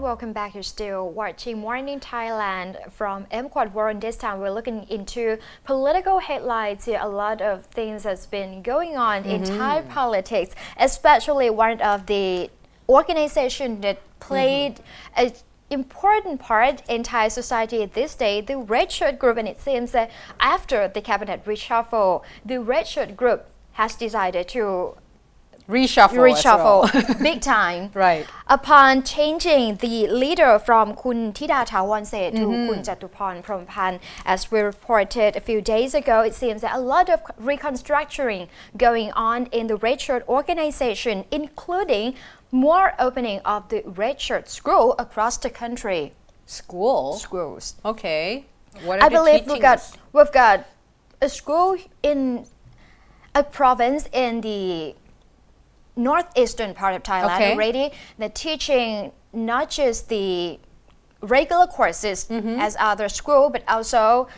welcome back. You're still watching Morning Thailand from MQuad World. This time we're looking into political headlines here. A lot of things that's been going on in Thai politics, especially one of the organization that played an important part in Thai society this day, the Red Shirt Group. And it seems that after the cabinet reshuffle, the Red Shirt Group has decided to reshuffle big time. Right. Upon changing the leader from Kun Thida Thawanset to Kun Jatuporn Prompan, as we reported a few days ago, it seems that a lot of reconstructing going on in the Red Shirt organization, including more opening of the Red Shirt school across the country. Schools. Okay. What are I they believe teaching we've got a school in a province in the northeastern part of Thailand already. They're teaching not just the regular courses as other school, but also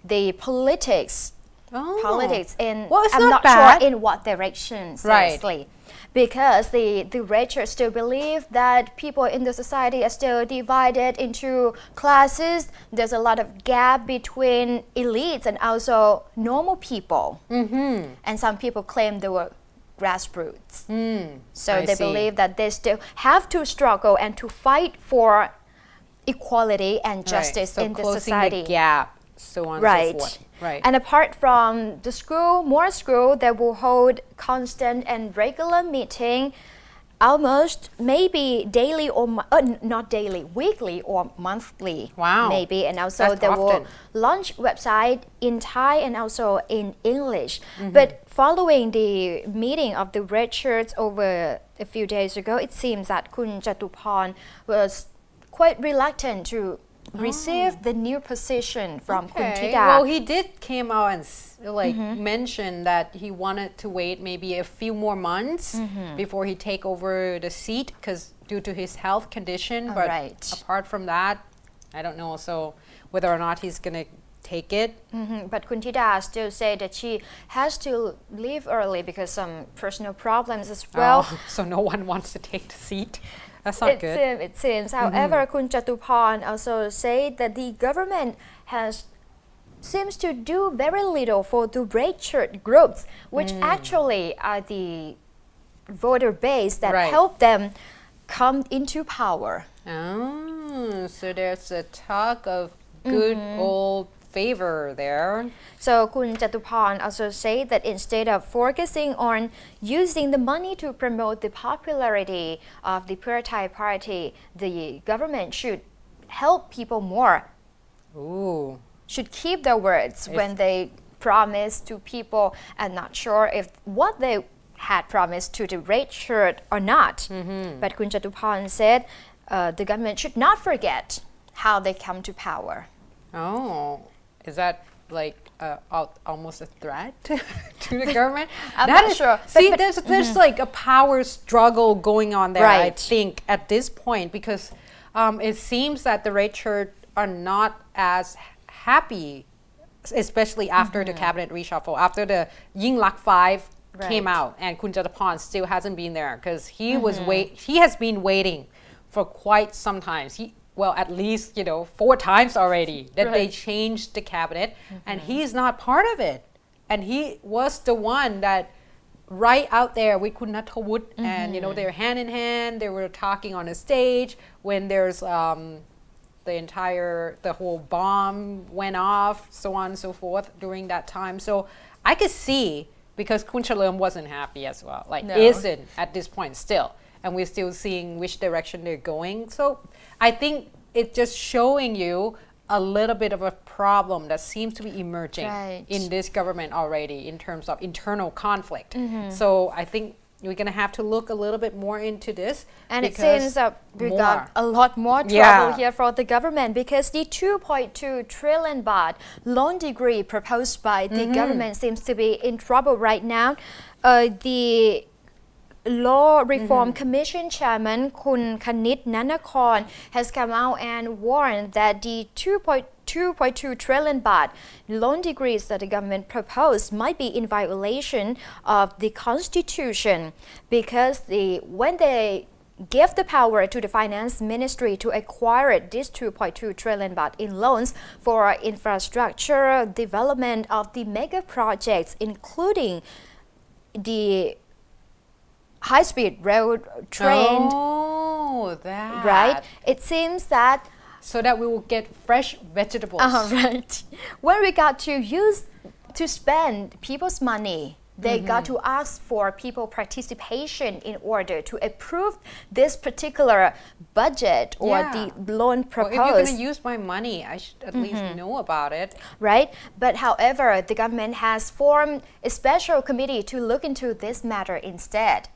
the politics. Politics in I'm not sure in what direction, seriously. Because the Red Shirt still believe that people in the society are still divided into classes. There's a lot of gap between elites and also normal people. And some people claim they were grassroots. So they believe that they still have to struggle and to fight for equality and justice in the society. The gap, so on and so forth. Right. And apart from the school, more school, they will hold constant and regular meeting, almost maybe daily or not daily, weekly or monthly. Wow. Maybe. And also they will launch website in Thai and also in English. But following the meeting of the Red Shirts over a few days ago, it seems that Kun Jatuporn was quite reluctant to receive the new position from Kun Thida. Well, he did came out and mention that he wanted to wait maybe a few more months before he take over the seat because due to his health condition. But apart from that, I don't know also whether or not he's gonna take it. But Kun Thida still say that she has to leave early because some personal problems as well. So no one wants to take the seat. That's not good. It seems. However, Kun Jatuporn also said that the government seems to do very little for the Red Shirt groups, which actually are the voter base that help them come into power. Oh, so there's a talk of good old favor there. So Kun Jatuporn also said that instead of focusing on using the money to promote the popularity of the Pure Thai Party, the government should help people more. Should keep their words when they promise to people. I'm not sure if what they had promised to the Red Shirt or not. But Kun Jatuporn said the government should not forget how they come to power. Is that like almost a threat to the government? I'm not sure. See, there's like a power struggle going on there, I think, at this point, because it seems that the Red Shirt are not as happy, especially after the cabinet reshuffle, after the Yingluck 5 came out, and Kun Jatuporn still hasn't been there because he has been waiting for quite some time. Well, at least, 4 times already that they changed the cabinet and he's not part of it. And he was the one that right out there with Kun Nattawut and, they're hand in hand. They were talking on a stage when there's the whole bomb went off, so on and so forth during that time. So I could see because Kun Chalerm wasn't happy as well, isn't at this point still. And we're still seeing which direction they're going. So I think it's just showing you a little bit of a problem that seems to be emerging in this government already in terms of internal conflict. So I think we're going to have to look a little bit more into this. And it seems that we got a lot more trouble here for the government because the 2.2 trillion baht loan decree proposed by the government seems to be in trouble right now. The Law Reform Commission Chairman Kun Kanit Nanakorn has come out and warned that the 2.2 trillion baht loan decrees that the government proposed might be in violation of the constitution because when they gave the power to the finance ministry to acquire this 2.2 trillion baht in loans for infrastructure development of the mega projects, including the high-speed road train. Oh, that. Right? It seems that so that we will get fresh vegetables. Right. When we got to spend people's money, they got to ask for people participation in order to approve this particular budget or the loan proposed. Well, if you're going to use my money, I should at least know about it. Right? But however, the government has formed a special committee to look into this matter instead.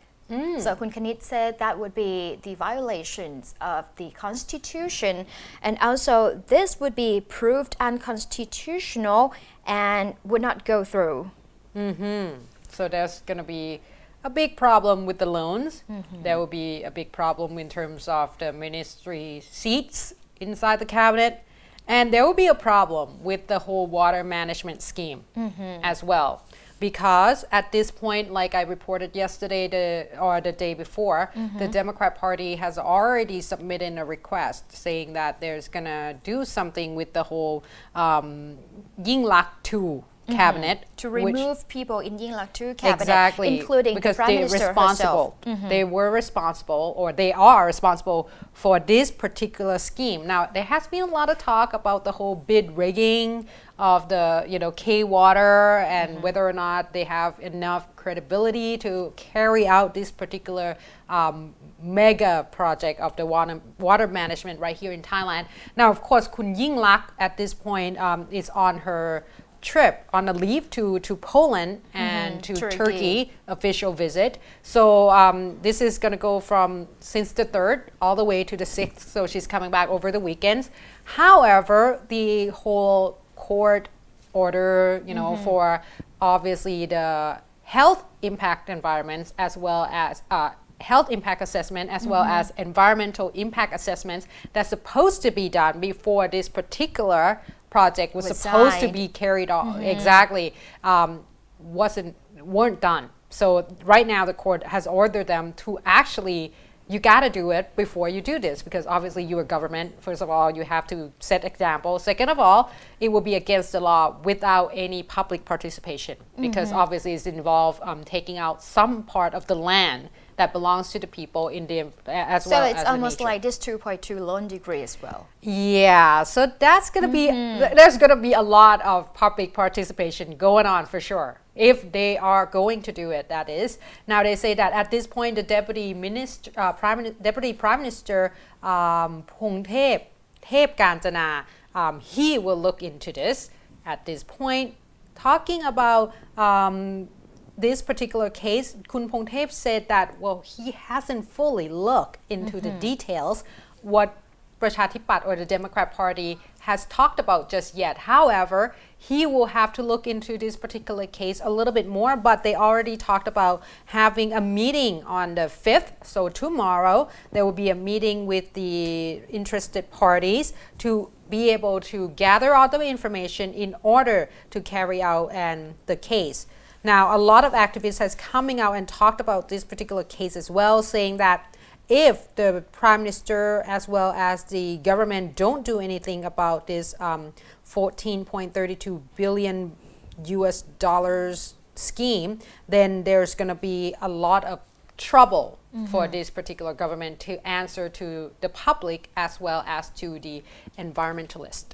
So Kun Kanit said that would be the violations of the constitution, and also this would be proved unconstitutional and would not go through. So there's going to be a big problem with the loans. There will be a big problem in terms of the ministry seats inside the cabinet. And there will be a problem with the whole water management scheme as well. Because at this point, like I reported yesterday or the day before, the Democrat Party has already submitted a request saying that there's going to do something with the whole Yingluck 2 cabinet. To remove people in Yingluck 2 cabinet, including the Prime Minister herself. They were responsible, or they are responsible for this particular scheme. Now, there has been a lot of talk about the whole bid rigging of the K-Water and whether or not they have enough credibility to carry out this particular mega project of the water management right here in Thailand. Now, of course, Kun Yingluck at this point is on her trip, on a leave to Poland and to Turkey official visit. So this is going to go from since the 3rd all the way to the 6th. So she's coming back over the weekends. However, the whole court order, for obviously the health impact environments as well as health impact assessment as well as environmental impact assessments that's supposed to be done before this particular project was supposed to be carried on weren't done. So right now the court has ordered them to actually, you got to do it before you do this, because obviously you're a government. First of all, you have to set example. Second of all, it will be against the law without any public participation, because obviously it's involved taking out some part of the land that belongs to the people in the as well as So it's almost nature. like this 2.2 loan degree as well. Yeah, so that's going to be, there's going to be a lot of public participation going on for sure. If they are going to do it, that is. Now they say that at this point, the Deputy Prime Minister Pongthep Kanchana, he will look into this at this point. Talking about this particular case, Kun Pongthep said that, well, he hasn't fully looked into the details what Prachathippat or the Democrat Party has talked about just yet. However, he will have to look into this particular case a little bit more, but they already talked about having a meeting on the 5th. So tomorrow, there will be a meeting with the interested parties to be able to gather all the information in order to carry out the case. Now, a lot of activists has coming out and talked about this particular case as well, saying that if the Prime Minister as well as the government don't do anything about this 14.32 billion US dollars scheme, then there's going to be a lot of trouble for this particular government to answer to the public as well as to the environmentalist.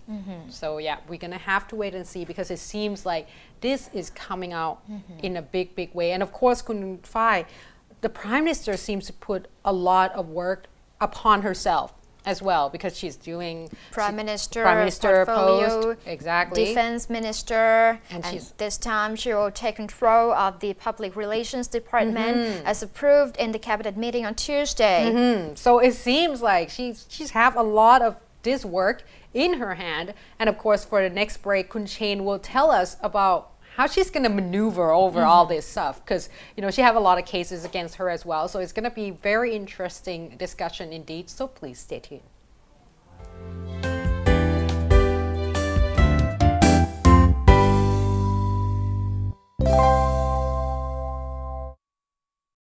So yeah, we're going to have to wait and see, because it seems like this is coming out in a big way. And of course, Kun Phai, the Prime Minister seems to put a lot of work upon herself as well, because she's doing Prime Minister post, exactly, Defense Minister, and this time she will take control of the Public Relations Department as approved in the cabinet meeting on Tuesday. So it seems like she's have a lot of this work in her hand. And of course, for the next break, Kun Chain will tell us about how she's going to maneuver over all this stuff, because she have a lot of cases against her as well. So it's going to be very interesting discussion indeed. So please stay tuned.